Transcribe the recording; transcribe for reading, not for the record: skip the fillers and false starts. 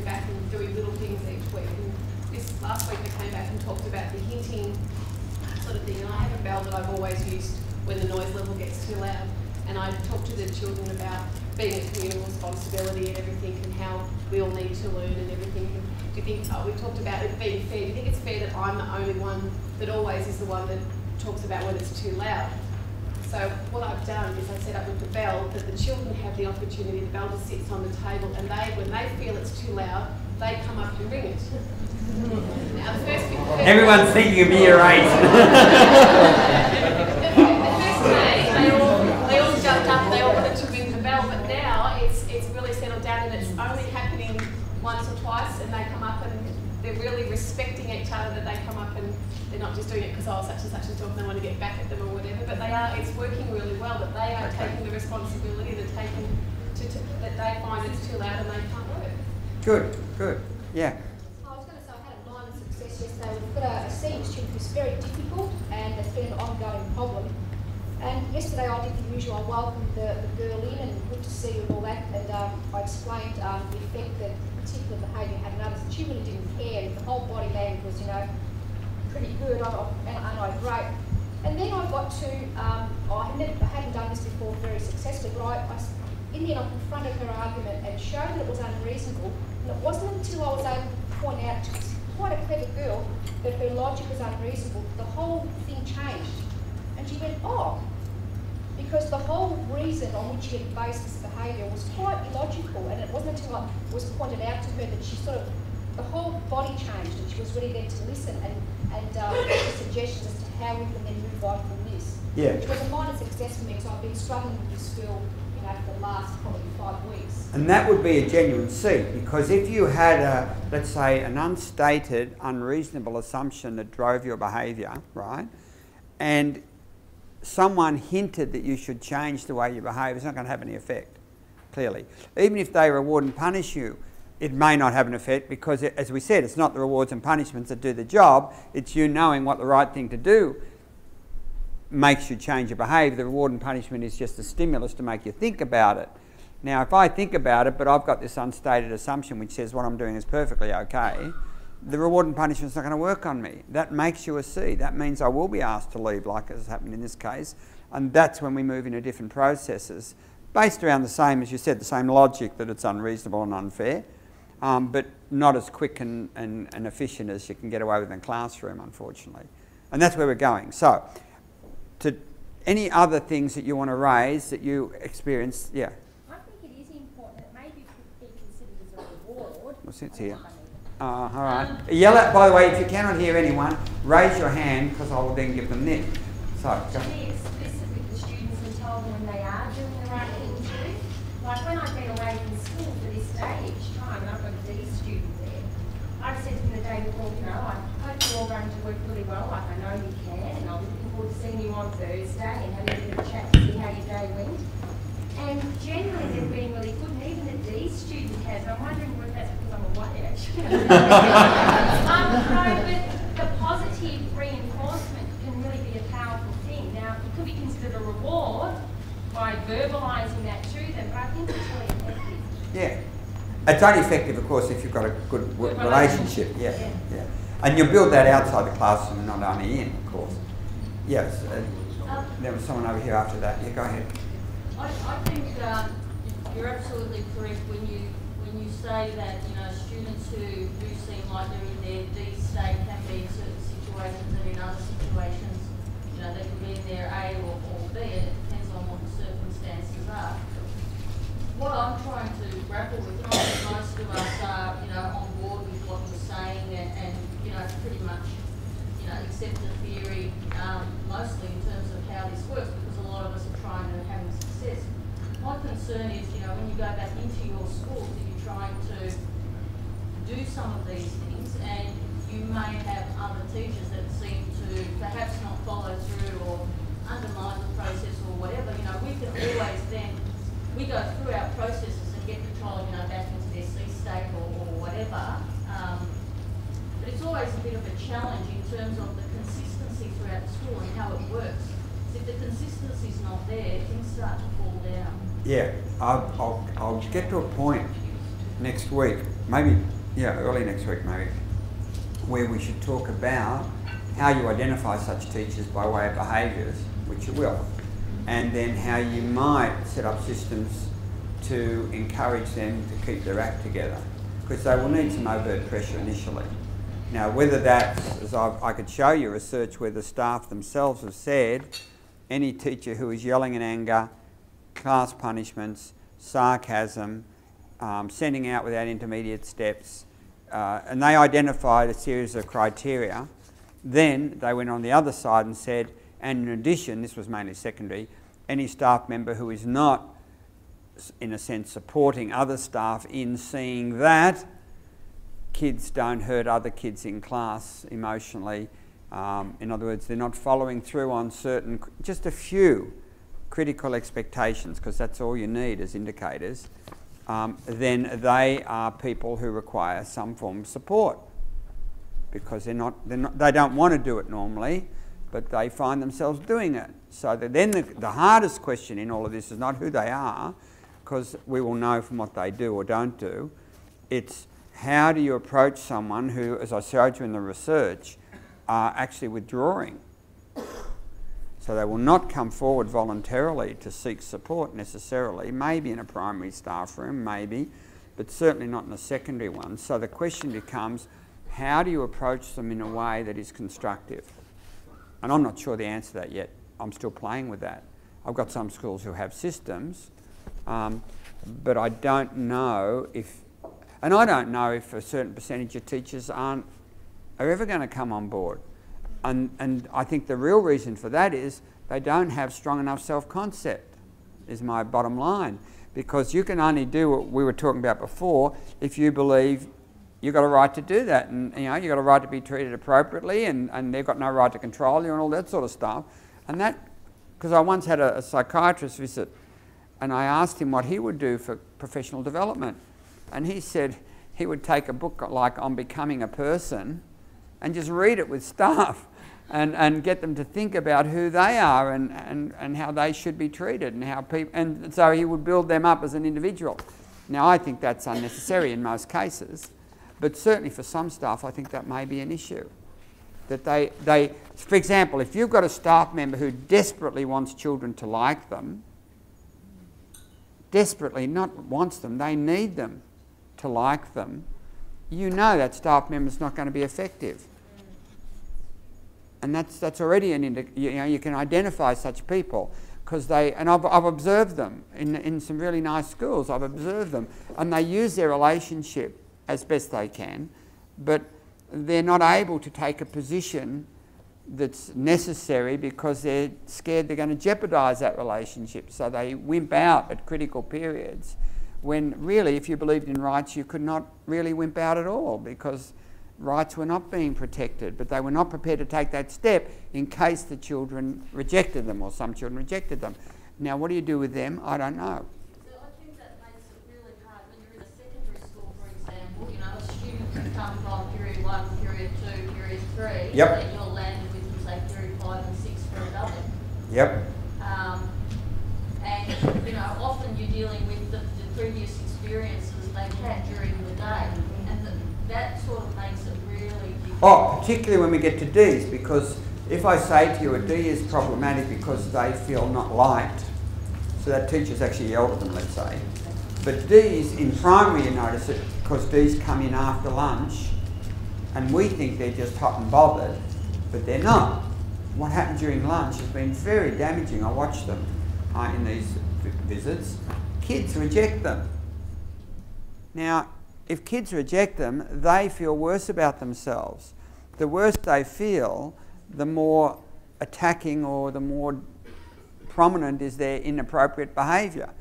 going back and doing little things each week. And this last week they came back and talked about the hinting sort of thing. And I have a bell that I've always used when the noise level gets too loud. And I talked to the children about being a communal responsibility and everything, and how we all need to learn and everything. And do you think, we talked about it being fair. Do you think it's fair that I'm the only one that always is the one that talks about when it's too loud? So what I've done is I set up with the bell that the children have the opportunity, the bell just sits on the table, and when they feel it's too loud, they come up and ring it. Now the first everyone's thinking of year 8. The first day, they all jumped up and they all wanted to ring the bell, but now it's really settled down and it's only happening once or twice, and they come up and they're really respecting each other, that they come up and they're not just doing it because, oh, such and such is talking, they want to get back at them or whatever, but it's working really well, that they are taking the responsibility, they're taking that they find it's too loud and they can't work. Good, good, yeah. I was going to say, I had a minor success yesterday. We've got a senior student who's very difficult and it's been an ongoing problem. And yesterday I did the usual, I welcomed the girl in and good to see her and all that, and I explained the effect that particular behaviour had on others, and she really didn't care. The whole body language was, pretty good, and I great. And then I got to, I hadn't done this before very successfully, but in the end I confronted her argument and showed that it was unreasonable, and it wasn't until I was able to point out, she's quite a clever girl, that her logic was unreasonable, the whole thing changed. And she went, oh, because the whole reason on which she had based this behaviour was quite illogical, and it wasn't until I was pointed out to her that she the whole body changed and she was ready then to listen and suggestions as to how we can then move on from this. Yeah. Which was a minor success for me because I've been struggling with this skill, for the last probably 5 weeks. And that would be a genuine seed, because if you had let's say, an unstated, unreasonable assumption that drove your behaviour, right, and someone hinted that you should change the way you behave, it's not going to have any effect, clearly. Even if they reward and punish you, it may not have an effect because, as we said, it's not the rewards and punishments that do the job, it's you knowing what the right thing to do makes you change your behaviour. The reward and punishment is just a stimulus to make you think about it. Now, if I think about it, but I've got this unstated assumption which says what I'm doing is perfectly okay, the reward and punishment is not going to work on me. That makes you a C. That means I will be asked to leave, like has happened in this case, and that's when we move into different processes, based around the same, as you said, the same logic that it's unreasonable and unfair, but not as quick and efficient as you can get away with in a classroom, unfortunately. And that's where we're going. So, to any other things that you want to raise that you experience, yeah? I think it is important that maybe be considered as a reward. What's it here? All right. Yell at, by the way, if you cannot hear anyone, raise your hand because I will then give them Nick. So, go. To be explicit with the students and tell them when they are doing the right thing to do. Like when I've been away from school for this day each time, and I've got a D student there, I've said to them the day before, I hope you're all going to work really well, like I know you can, and I'll be looking forward to seeing you on Thursday and having a bit of a chat to see how your day went. And generally they've been really good, and even the D student has. I'm wondering whether that's because I'm away, actually. No, but the positive reinforcement can really be a powerful thing. Now, it could be considered a reward by verbalising that to them, but I think it's really effective. Yeah. It's only effective, of course, if you've got a good relationship. Yeah, yeah. And you build that outside the classroom and not only in, of course. Yes. There was someone over here after that. Yeah, go ahead. I think you're absolutely correct when you say that students who do seem like they're in their D state can be in certain situations, and in other situations, they can be in their A or B, and it depends on what the circumstances are. What I'm trying to grapple with, and I think most of us are, on board with what you're saying, and pretty much, accept the theory, mostly in terms of how this works, because a lot of us are trying to have success. My concern is, when you go back into your schools, if you're trying to do some of these things, and you may have other teachers that seem to perhaps not follow through or undermine the process or whatever, we can always then, we go through our processes and get control, back into their C state or whatever. But it's always a bit of a challenge in terms of the consistency throughout the school and how it works. So if the consistency's not there, things start to fall down. Yeah, I'll get to a point next week maybe, yeah, early next week maybe, where we should talk about how you identify such teachers by way of behaviours, which you will, and then how you might set up systems to encourage them to keep their act together, because they will need some overt pressure initially. Now, whether that's, as I could show you research where the staff themselves have said, any teacher who is yelling in anger, class punishments, sarcasm, sending out without intermediate steps, and they identified a series of criteria. Then they went on the other side and said, and in addition, this was mainly secondary, any staff member who is not, in a sense, supporting other staff in seeing that kids don't hurt other kids in class emotionally. In other words, they're not following through on certain, just a few critical expectations, because that's all you need as indicators. Then they are people who require some form of support, because they don't want to do it normally, but they find themselves doing it. So that then the hardest question in all of this is not who they are, because we will know from what they do or don't do. It's how do you approach someone who, as I showed you in the research, are actually withdrawing. So they will not come forward voluntarily to seek support necessarily, maybe in a primary staff room, maybe, but certainly not in a secondary one. So the question becomes, how do you approach them in a way that is constructive? And I'm not sure the answer to that yet. I'm still playing with that. I've got some schools who have systems, but I don't know if, and I don't know if a certain percentage of teachers are ever going to come on board. And I think the real reason for that is they don't have strong enough self-concept, is my bottom line. Because you can only do what we were talking about before if you believe you've got a right to do that, and you've got a right to be treated appropriately, and they've got no right to control you and all that sort of stuff. And that, because I once had a psychiatrist visit, and I asked him what he would do for professional development. And he said he would take a book like On Becoming a Person and just read it with staff and get them to think about who they are and how they should be treated, and how people, and so he would build them up as an individual. Now, I think that's unnecessary in most cases, but certainly for some staff I think that may be an issue. That they for example, if you've got a staff member who desperately wants children to like them, desperately not wants them, they need them to like them, you know that staff member's not going to be effective. And that's already an you can identify such people, because and I've observed them in some really nice schools. I've observed them, and they use their relationship as best they can, but they're not able to take a position that's necessary because they're scared they're going to jeopardise that relationship. So they wimp out at critical periods, when really, if you believed in rights, you could not really wimp out at all, because rights were not being protected, but they were not prepared to take that step in case the children rejected them, or some children rejected them. Now, what do you do with them? I don't know. So I think that makes it really hard when you're in a secondary school, for example. A student can come from period 1, period 2, period 3, yep, and you're landed with, say, period 5 and 6 for another. Yep. And often you're dealing with the previous experiences they've had during the day, and that sort of makes it really difficult. Oh, particularly when we get to Ds, because if I say to you a D is problematic because they feel not liked, so that teacher's actually yelled at them, let's say. But Ds, in primary you notice it, because Ds come in after lunch, and we think they're just hot and bothered, but they're not. What happened during lunch has been very damaging. I watched them in these visits. Kids reject them. Now, if kids reject them, they feel worse about themselves. The worse they feel, the more attacking or the more prominent is their inappropriate behaviour.